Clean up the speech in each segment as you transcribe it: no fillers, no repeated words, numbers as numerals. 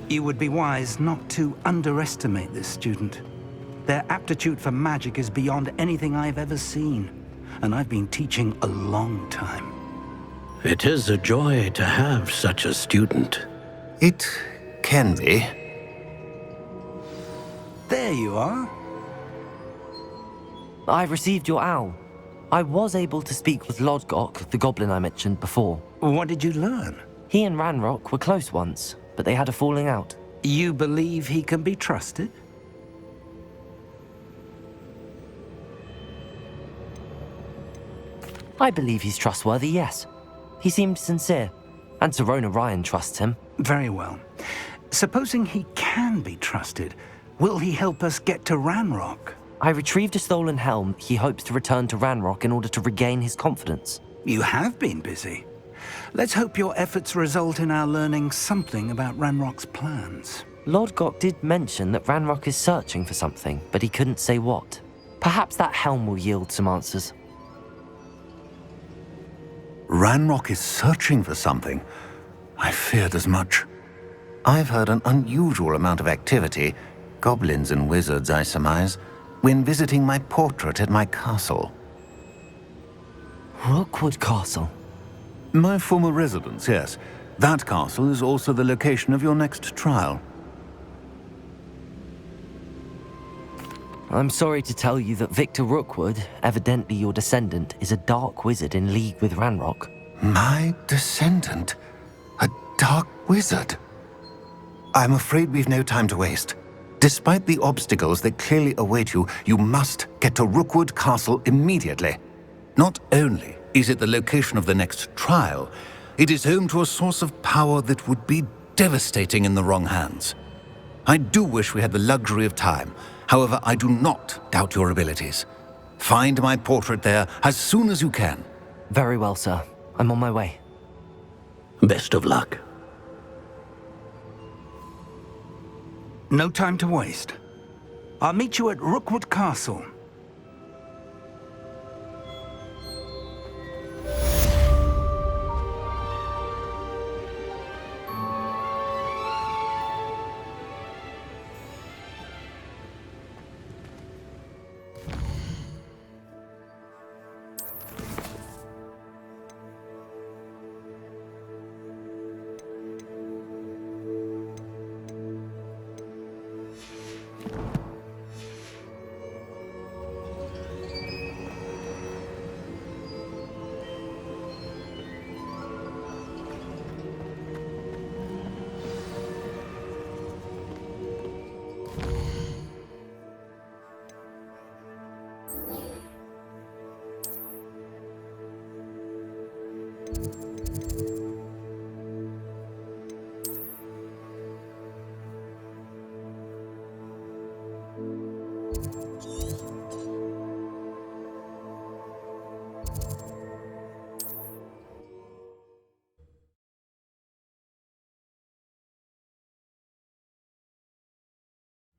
You would be wise not to underestimate this student. Their aptitude for magic is beyond anything I've ever seen, and I've been teaching a long time. It is a joy to have such a student. It can be. There you are. I received your owl. I was able to speak with Lodgok, the goblin I mentioned before. What did you learn? He and Ranrock were close once, but they had a falling out. You believe he can be trusted? I believe he's trustworthy, yes. He seemed sincere, and Sirona Ryan trusts him. Very well. Supposing he can be trusted, will he help us get to Ranrock? I retrieved a stolen helm. He hopes to return to Ranrock in order to regain his confidence. You have been busy. Let's hope your efforts result in our learning something about Ranrock's plans. Lodgok did mention that Ranrock is searching for something, but he couldn't say what. Perhaps that helm will yield some answers. Ranrock is searching for something. I feared as much. I've heard an unusual amount of activity, goblins and wizards, I surmise, when visiting my portrait at my castle. Rookwood Castle? My former residence, yes. That castle is also the location of your next trial. I'm sorry to tell you that Victor Rookwood, evidently your descendant, is a dark wizard in league with Ranrock. My descendant? A dark wizard? I'm afraid we've no time to waste. Despite the obstacles that clearly await you, you must get to Rookwood Castle immediately. Not only is it the location of the next trial, it is home to a source of power that would be devastating in the wrong hands. I do wish we had the luxury of time. However, I do not doubt your abilities. Find my portrait there as soon as you can. Very well, sir. I'm on my way. Best of luck. No time to waste. I'll meet you at Rookwood Castle.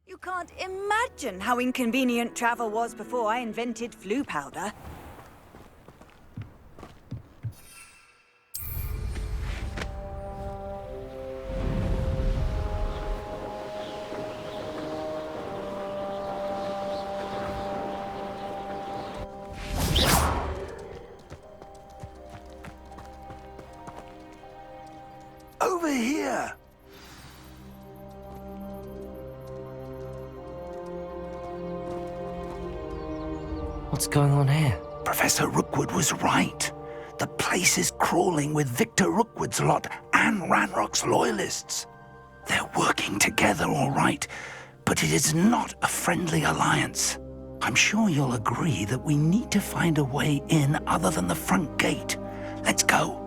You can't imagine how inconvenient travel was before I invented flu powder. Over here! What's going on here? Professor Rookwood was right. The place is crawling with Victor Rookwood's lot and Ranrock's loyalists. They're working together, all right, but it is not a friendly alliance. I'm sure you'll agree that we need to find a way in other than the front gate. Let's go.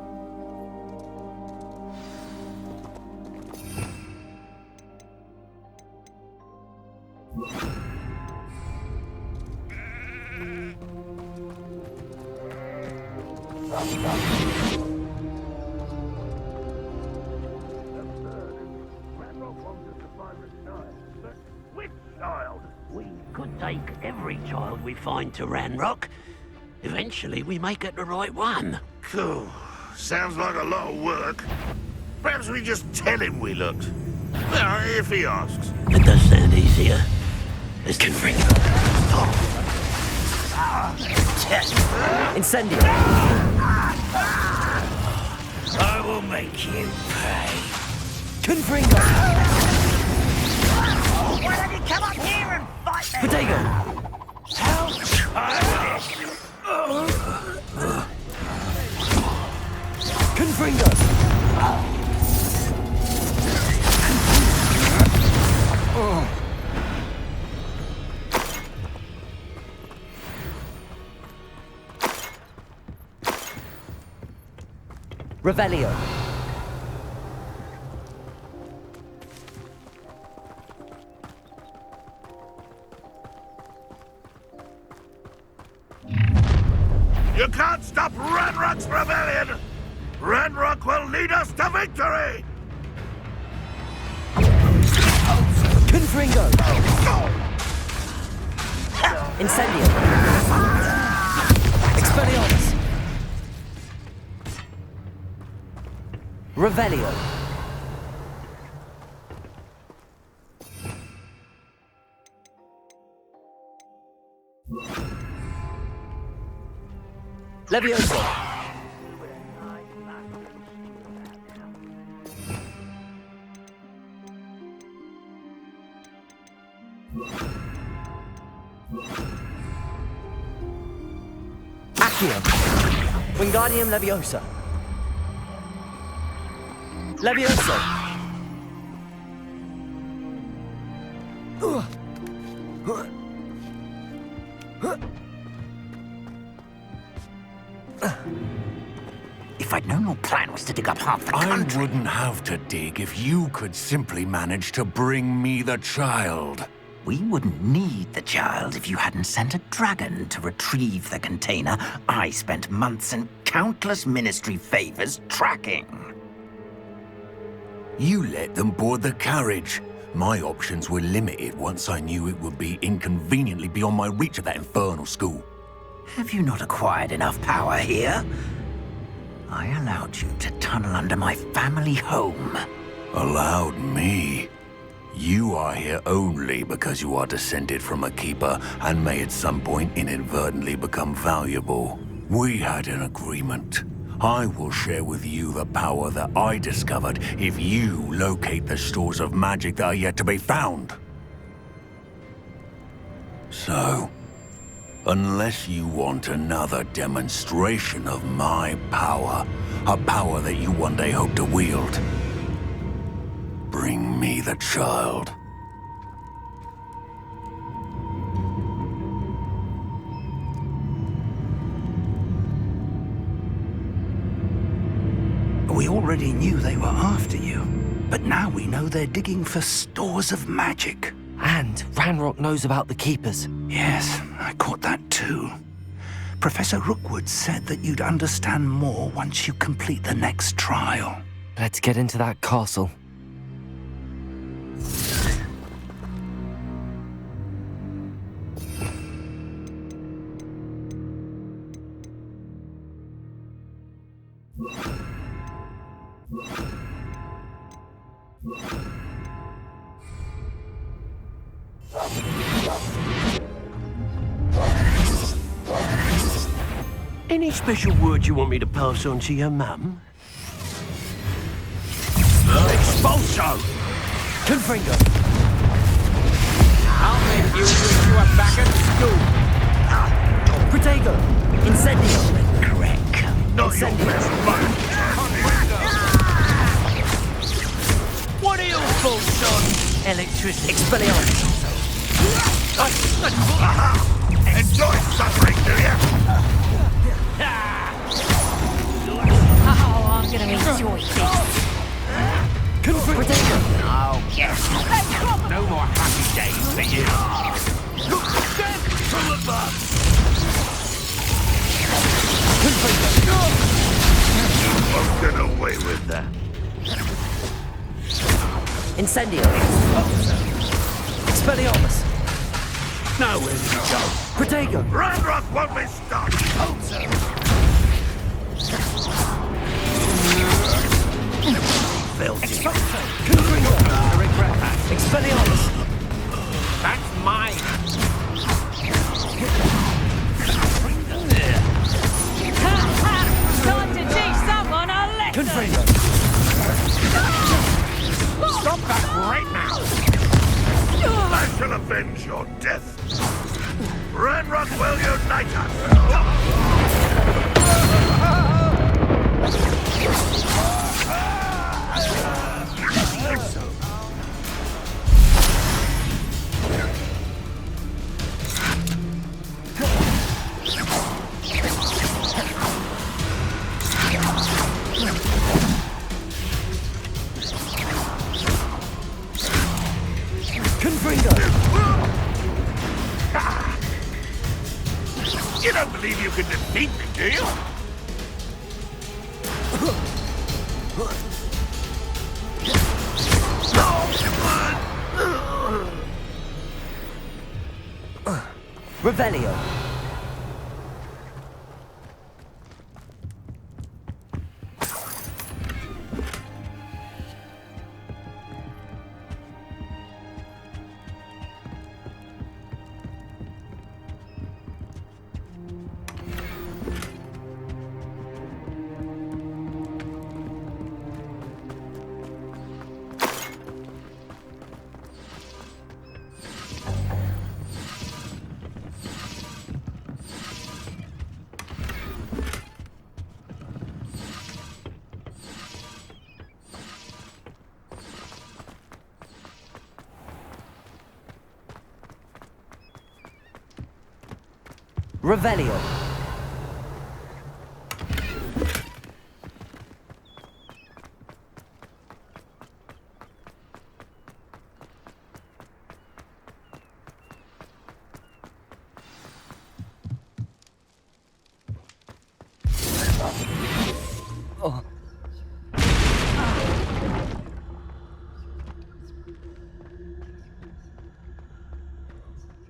Which child? We could take every child we find to Ranrock. Eventually we may get the right one. Cool. Sounds like a lot of work. Perhaps we just tell him we looked. Well, if he asks. It does sound easier. Let's confront him. Incendio! I will make you pay. Confringo! Why don't you come up here and fight me? Protego! Confringo! Revelio. You can't stop Ranrock's rebellion! Ranrock will lead us to victory! Confringo! Incendio! Expelliarmus! Revelio! Levioso! Accio! Wingardium Leviosa! Levioso! If I'd known your plan was to dig up half the I country... wouldn't have to dig if you could simply manage to bring me the child. We wouldn't need the child if you hadn't sent a dragon to retrieve the container I spent months and countless ministry favors tracking. You let them board the carriage. My options were limited once I knew it would be inconveniently beyond my reach at that infernal school. Have you not acquired enough power here? I allowed you to tunnel under my family home. Allowed me? You are here only because you are descended from a keeper and may at some point inadvertently become valuable. We had an agreement. I will share with you the power that I discovered if you locate the stores of magic that are yet to be found. So, unless you want another demonstration of my power, a power that you one day hope to wield, bring me the child. We already knew they were after you, but now we know they're digging for stores of magic. And Ranrock knows about the Keepers. Yes, I caught that too. Professor Rookwood said that you'd understand more once you complete the next trial. Let's get into that castle. Any special word you want me to pass on to your mum? Expulso! Confringo! I'll make you wish you were back at school. Protego! Incendio! Crack. Not your Incendio! best man! What are your thoughts on electricity? Expelliarmus! Enjoy suffering, do you? Oh, I'm gonna enjoy this. Protego! Oh, yes. No more happy days for you. Dead from above! You won't get away with that. Incendio! Expelliarmus! Nowhere to go. Protego! Ranrock won't be stopped! felt it. I regret that. Expelliarmus! That's mine. Time to teach someone a lesson! Confringo! Stop that right now. I shall avenge your death. Ranrock will unite us. You don't believe you can defeat me, do you? Revelio! Revelio!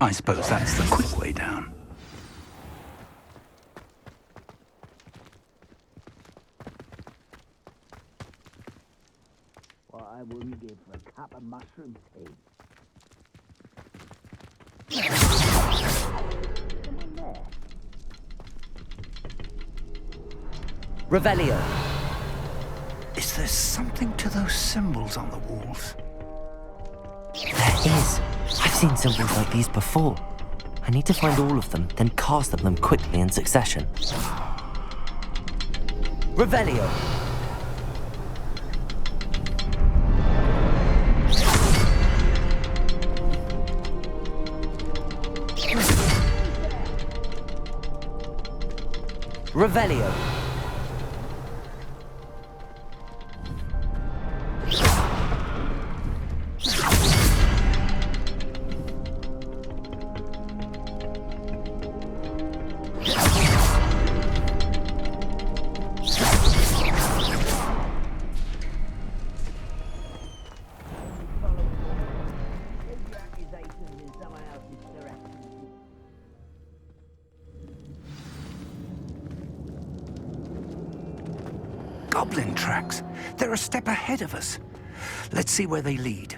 I suppose that's the quick way down. What I wouldn't give for a cup of mushroom tea. Someone there? Revelio! Is there something to those symbols on the walls? There is. I've seen symbols like these before. I need to find all of them, then cast at them quickly in succession. Revelio! Revelio! Goblin tracks. They're a step ahead of us. Let's see where they lead.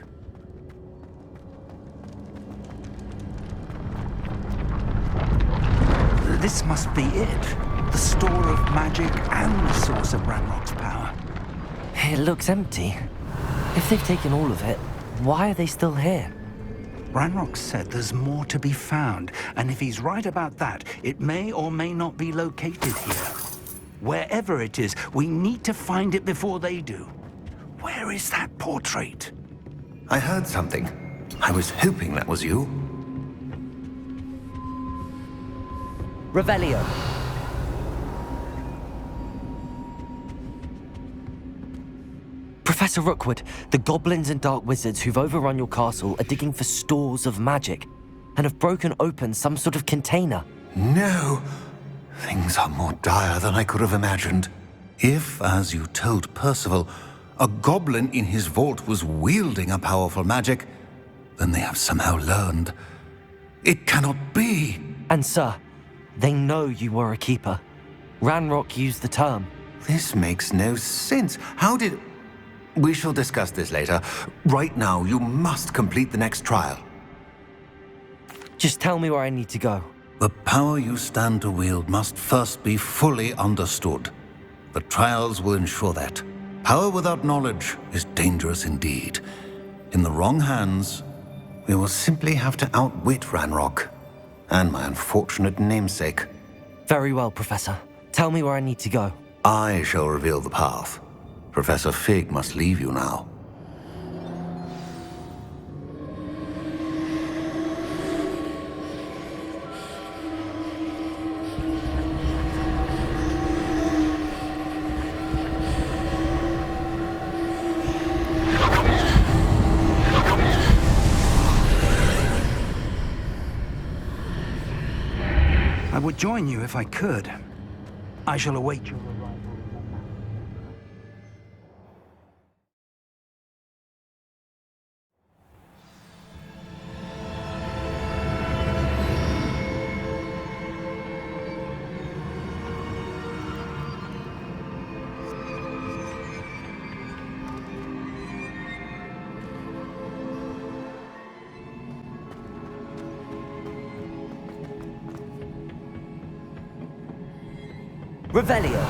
This must be it. The store of magic and the source of Ranrock's power. It looks empty. If they've taken all of it, why are they still here? Ranrock said there's more to be found, and if he's right about that, it may or may not be located here. Wherever it is, we need to find it before they do. Where is that portrait? I heard something. I was hoping that was you. Revelio! Professor Rookwood, the goblins and dark wizards who've overrun your castle are digging for stores of magic and have broken open some sort of container. No! Things are more dire than I could have imagined. If, as you told Percival, a goblin in his vault was wielding a powerful magic, then they have somehow learned. It cannot be! And sir, they know you were a keeper. Ranrock used the term. This makes no sense. How did... We shall discuss this later. Right now, you must complete the next trial. Just tell me where I need to go. The power you stand to wield must first be fully understood. The trials will ensure that. Power without knowledge is dangerous indeed. In the wrong hands, We will simply have to outwit Ranrock. And my unfortunate namesake. Very well, Professor. Tell me where I need to go. I shall reveal the path. Professor Fig must leave you now. I would join you if I could. I shall await your arrival. Revelio.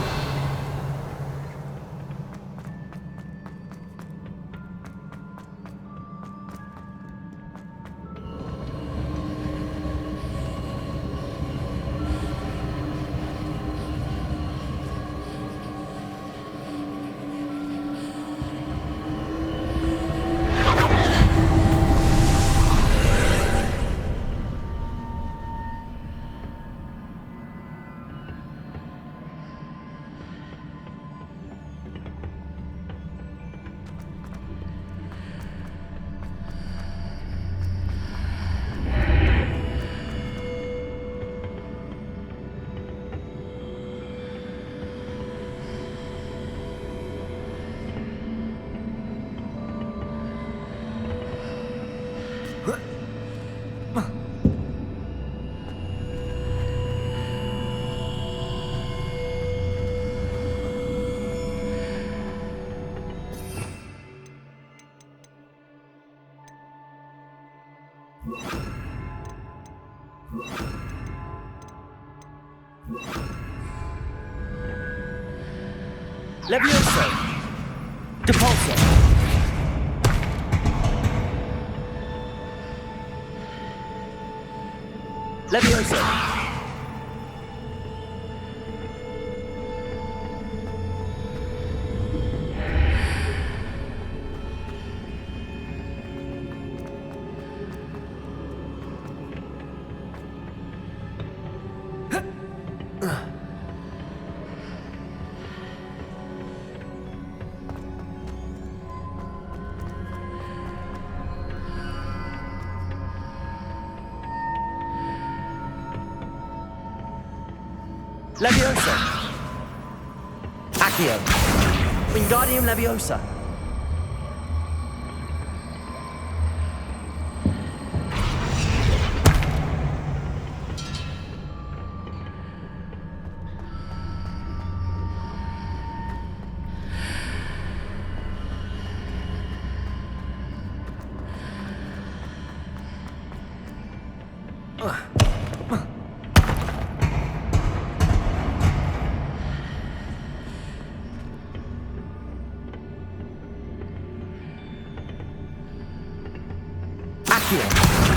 Levioso. Depulso. Levioso. Leviosa. Accio. Wingardium Leviosa.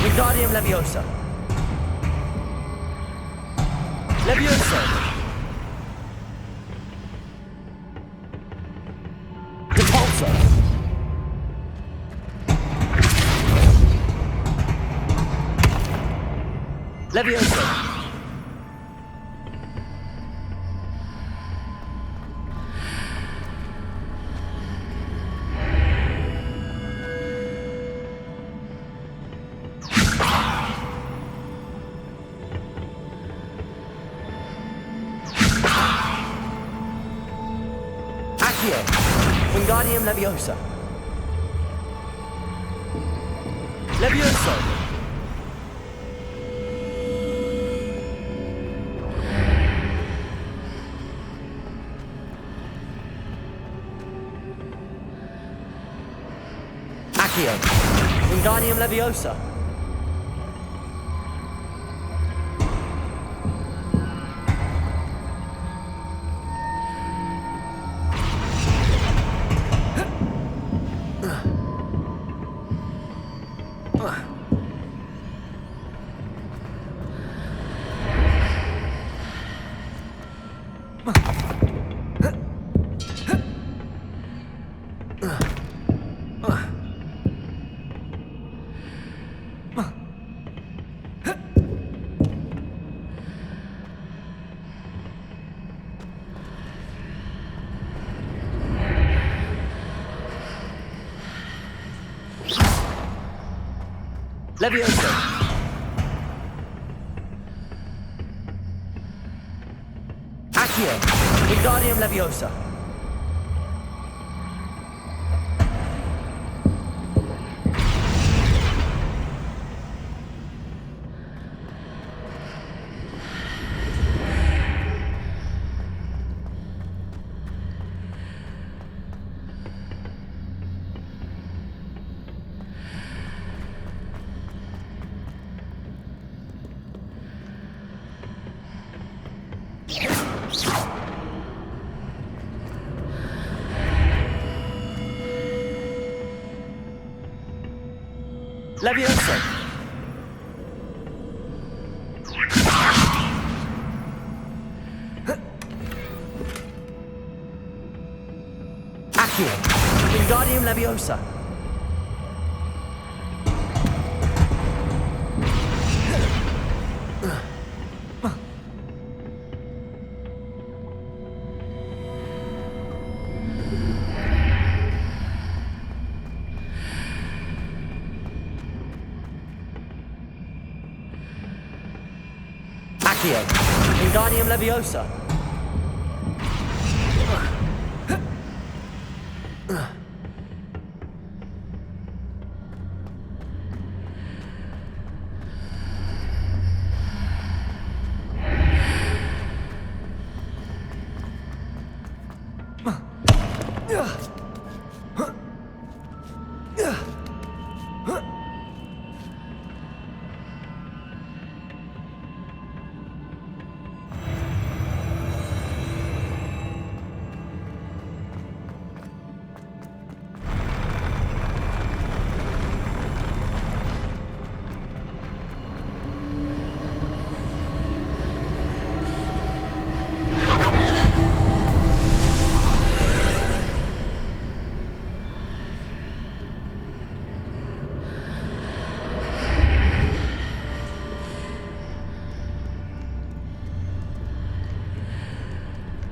Wingardium Leviosa. Leviosa. Depulso. Leviosa. Wingardium Leviosa. Levioso. Accio. Wingardium Leviosa. Leviosa. Accio. Wingardium Leviosa. Leviosa. Accio. Wingardium Leviosa. Accio. Wingardium Leviosa.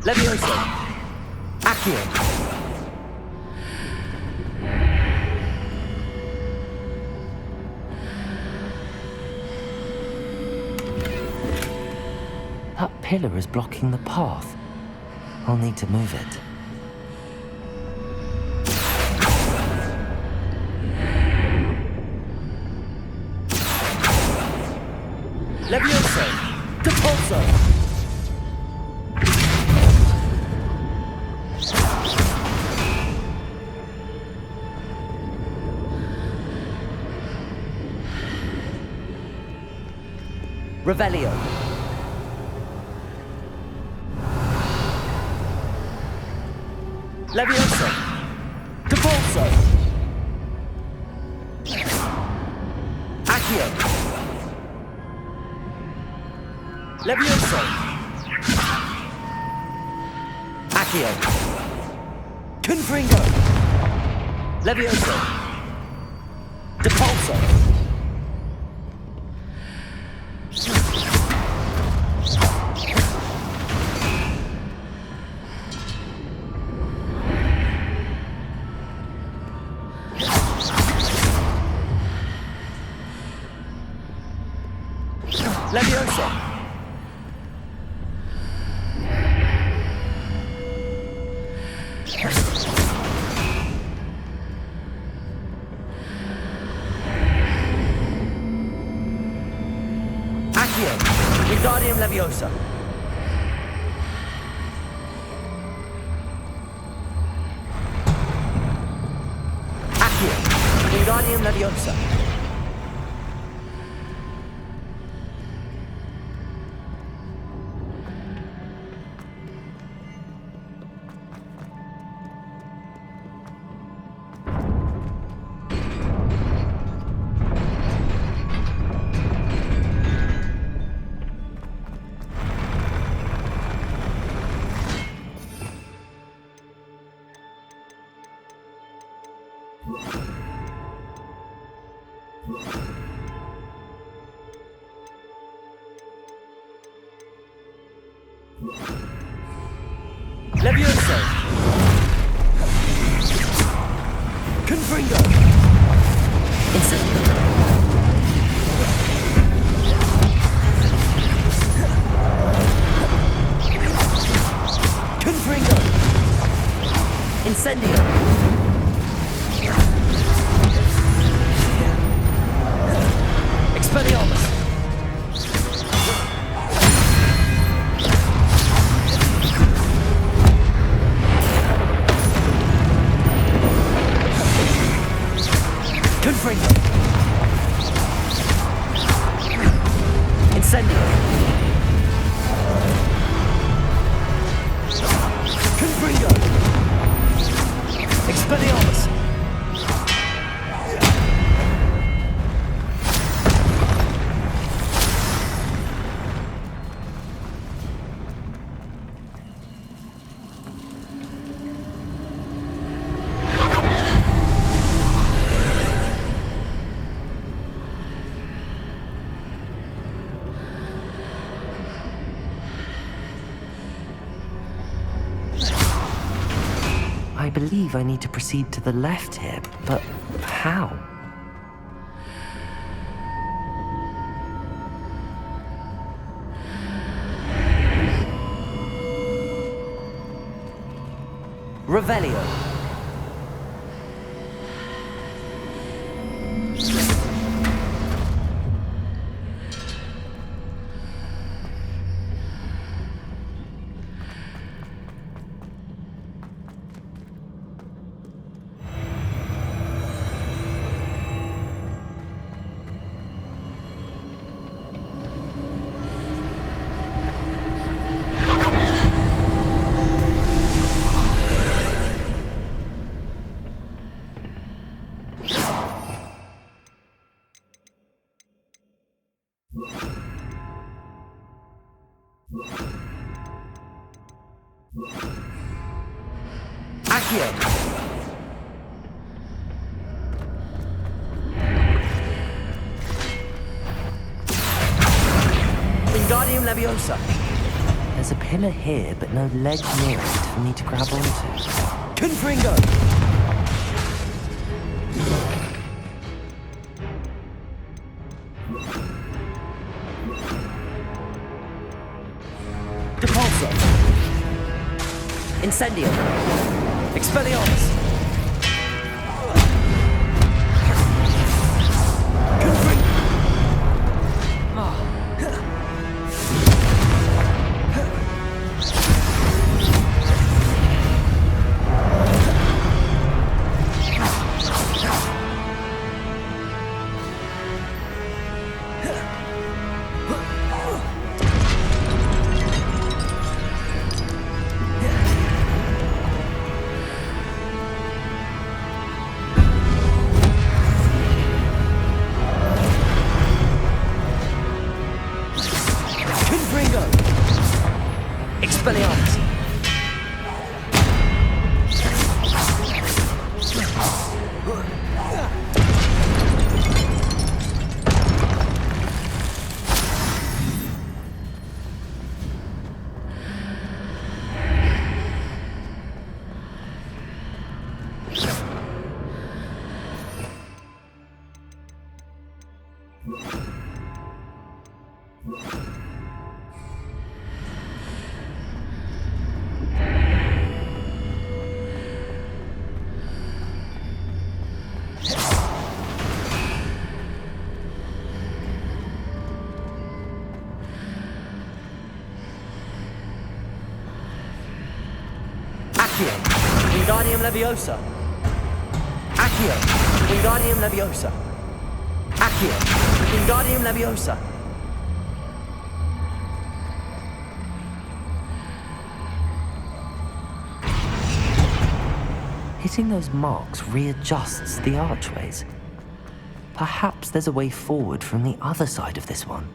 Leviosa. Accio. That pillar is blocking the path. I'll need to move it. Leviosa. Depulso. Revelio. Leviosa. Depulso. Accio. Leviosa. Accio. Confringo. Leviosa. Depulso. Leviosa. Accio. Wingardium Leviosa. Accio. Wingardium Leviosa. Leviosa! Confringo! Incendio! Confringo! Incendio! Expelliarmus! Confringo! Incendio! Confringo! Expelliarmus! I believe I need to proceed to the left here, but how? Revelio. Accio! Wingardium Leviosa! There's a pillar here, but no ledge near it for me to grab onto. Confringo! Depulso! Incendio! Expelliarmus! Confringo! Expelliarmus! Accio! Wingardium Leviosa! Accio! Wingardium Leviosa. Accio. Wingardium Leviosa. Hitting those marks readjusts the archways. Perhaps there's a way forward from the other side of this one.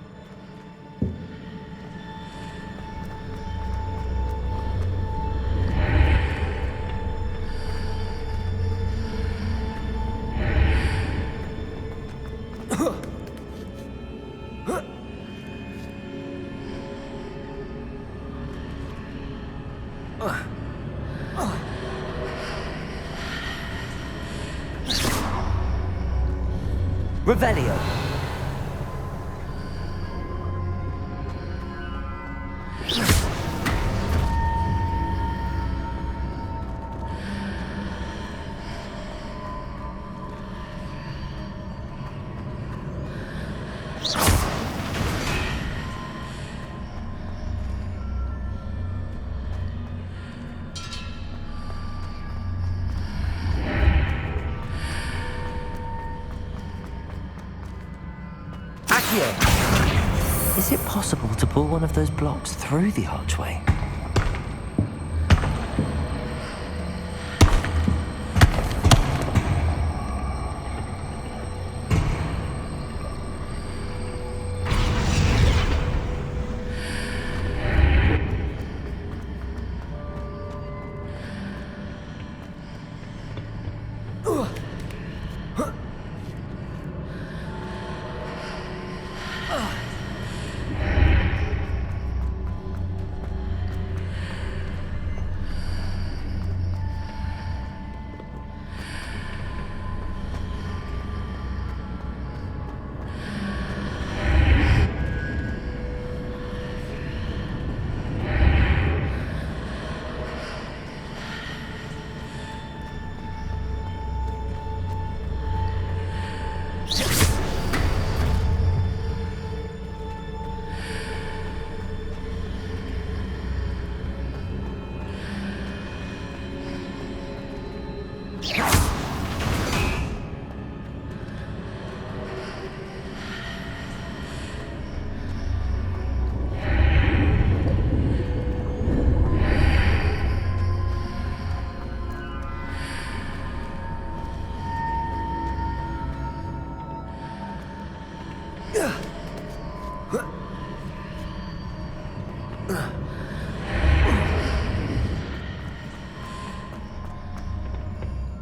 Revelio. Is it possible to pull one of those blocks through the archway?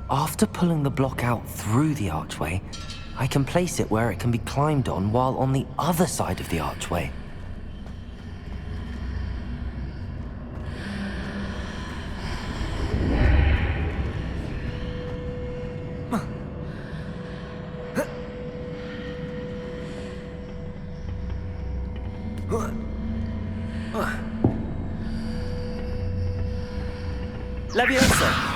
After pulling the block out through the archway, I can place it where it can be climbed on while on the other side of the archway. Leviosa!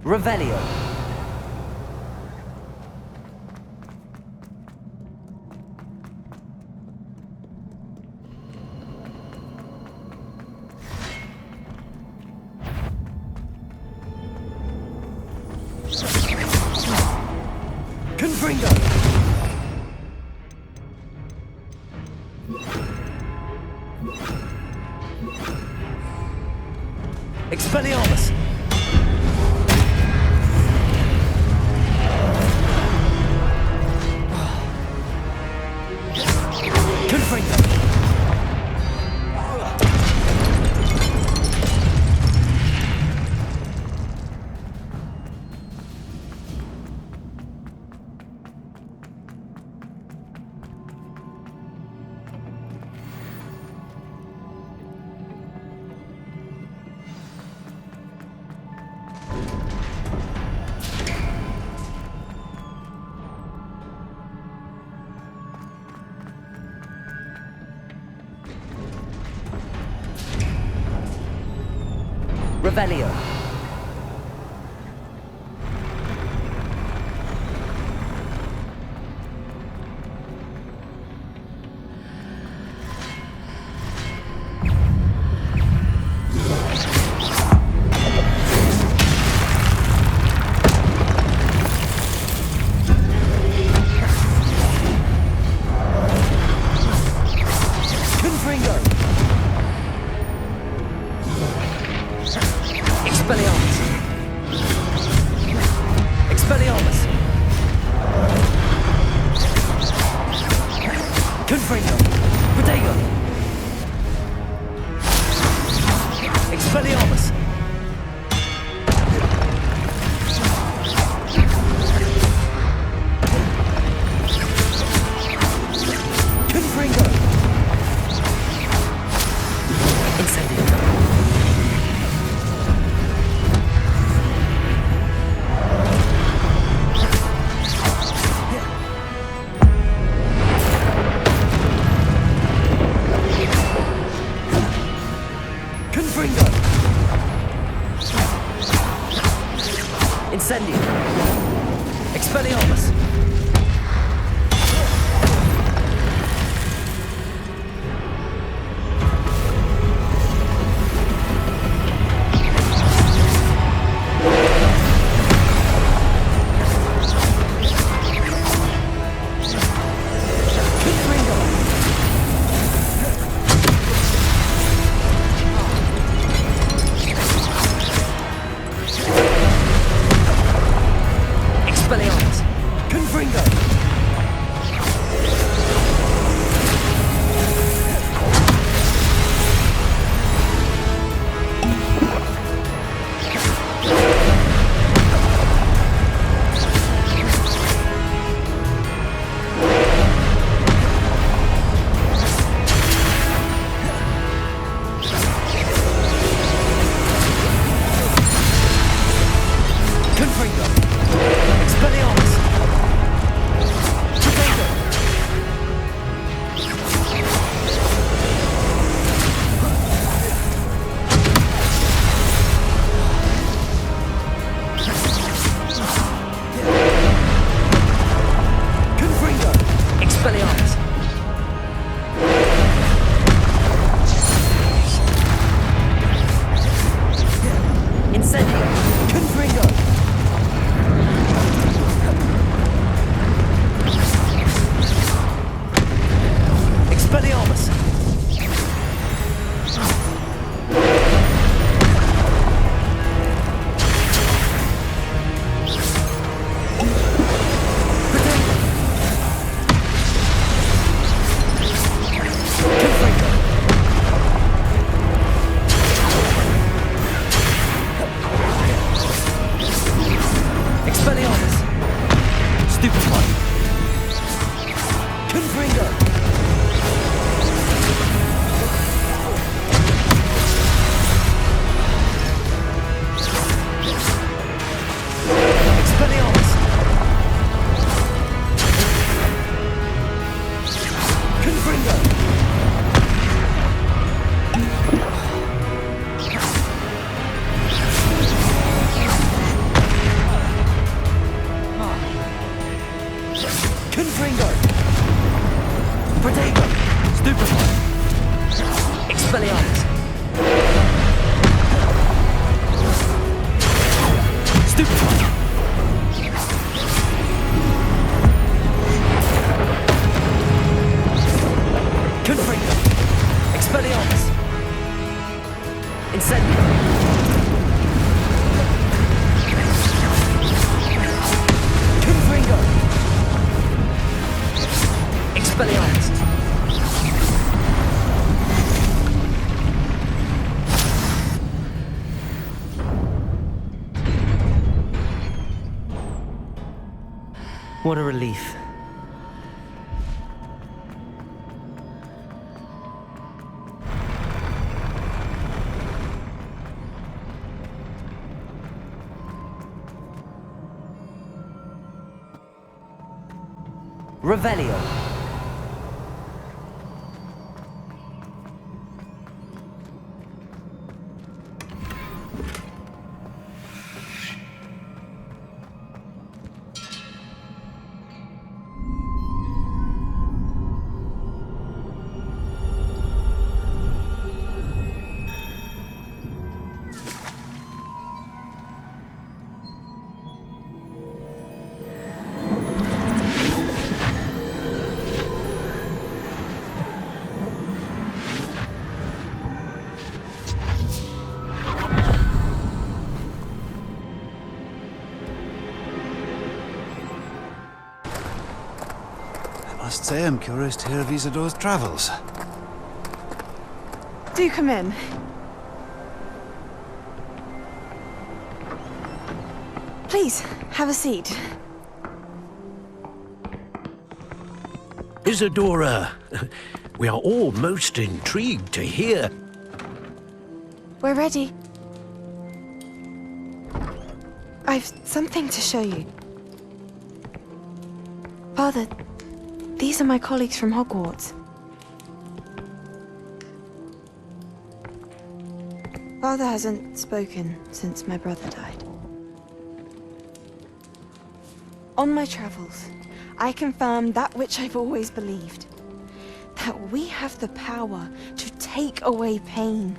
Revelio. Confringo. Expelliarmus. Revelio. Incendio. Expelliarmus. What a relief. Revelio. Must say I'm curious to hear of Isadore's travels. Do come in. Please, have a seat. Isadora, we are all most intrigued to hear. We're ready. I've something to show you. Father, these are my colleagues from Hogwarts. Father hasn't spoken since my brother died. On my travels, I confirmed that which I've always believed. That we have the power to take away pain.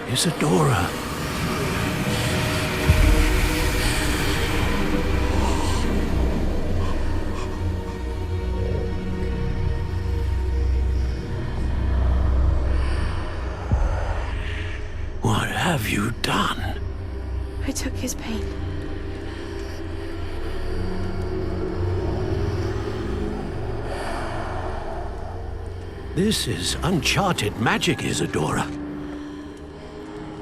Isadora. What have you done? I took his pain. This is uncharted magic, Isadora.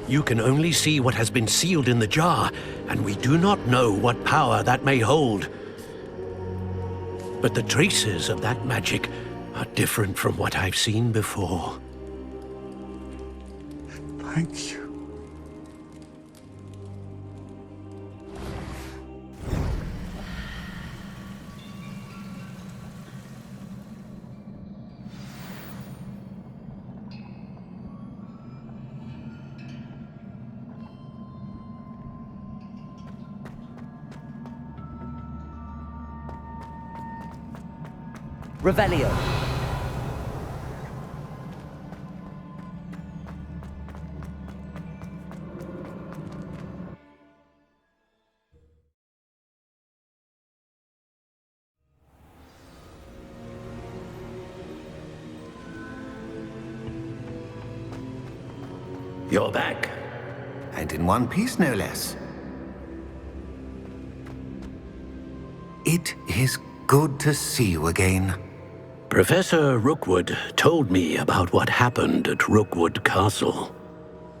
You can only see what has been sealed in the jar, and we do not know what power that may hold. But the traces of that magic are different from what I've seen before. Thank you. Revelio. You're back. And in one piece, no less. It is good to see you again. Professor Rookwood told me about what happened at Rookwood Castle.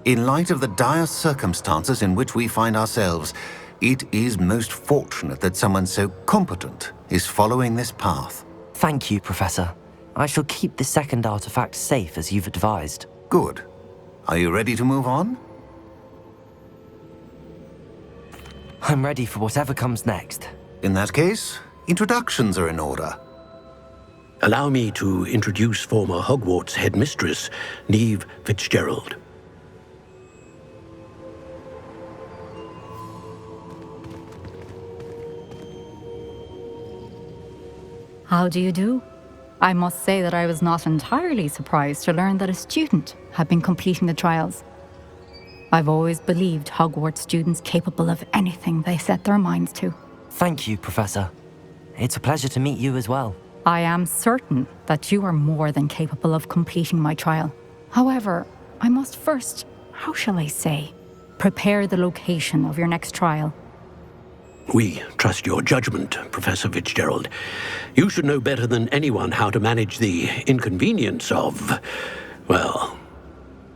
In light of the dire circumstances in which we find ourselves, it is most fortunate that someone so competent is following this path. Thank you, Professor. I shall keep the second artifact safe as you've advised. Good. Are you ready to move on? I'm ready for whatever comes next. In that case, introductions are in order. Allow me to introduce former Hogwarts headmistress, Neve Fitzgerald. How do you do? I must say that I was not entirely surprised to learn that a student had been completing the trials. I've always believed Hogwarts students capable of anything they set their minds to. Thank you, Professor. It's a pleasure to meet you as well. I am certain that you are more than capable of completing my trial. However, I must first, how shall I say, prepare the location of your next trial. We trust your judgment, Professor Fitzgerald. You should know better than anyone how to manage the inconvenience of, well...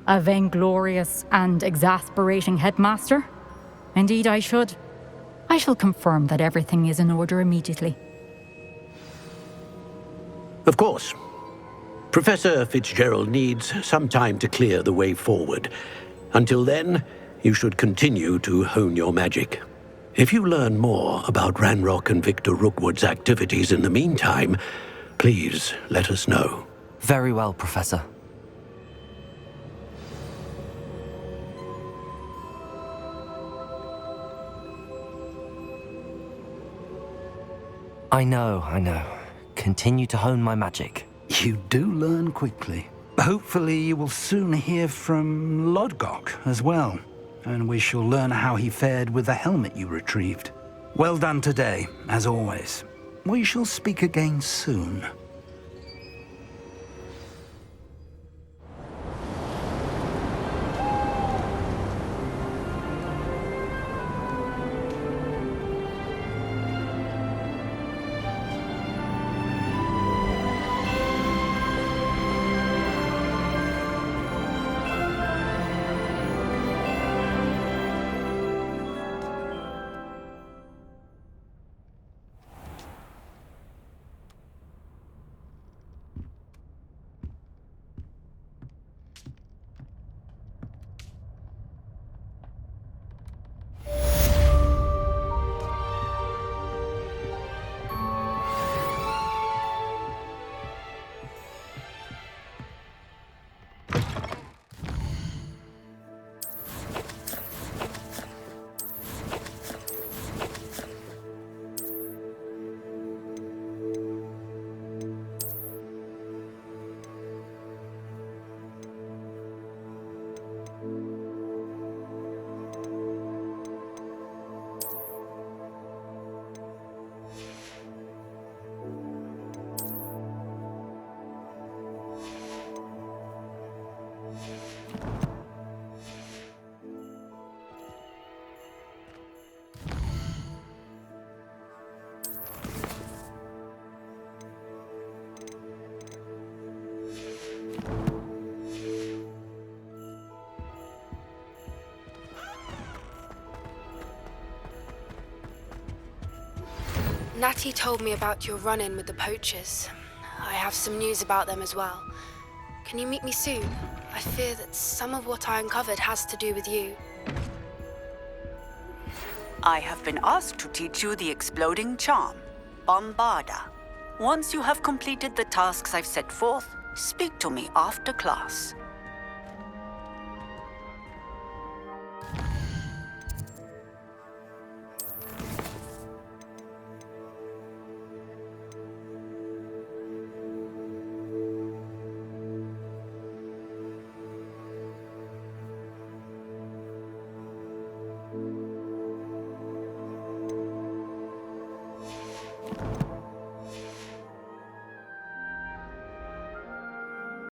A vainglorious and exasperating headmaster? Indeed I should. I shall confirm that everything is in order immediately. Of course. Professor Fitzgerald needs some time to clear the way forward. Until then, you should continue to hone your magic. If you learn more about Ranrock and Victor Rookwood's activities in the meantime, please let us know. Very well, Professor. I know. Continue to hone my magic. You do learn quickly. Hopefully you will soon hear from Lodgok as well, and we shall learn how he fared with the helmet you retrieved. Well done today, as always. We shall speak again soon. Natty told me about your run-in with the poachers. I have some news about them as well. Can you meet me soon? I fear that some of what I uncovered has to do with you. I have been asked to teach you the exploding charm, Bombarda. Once you have completed the tasks I've set forth, speak to me after class.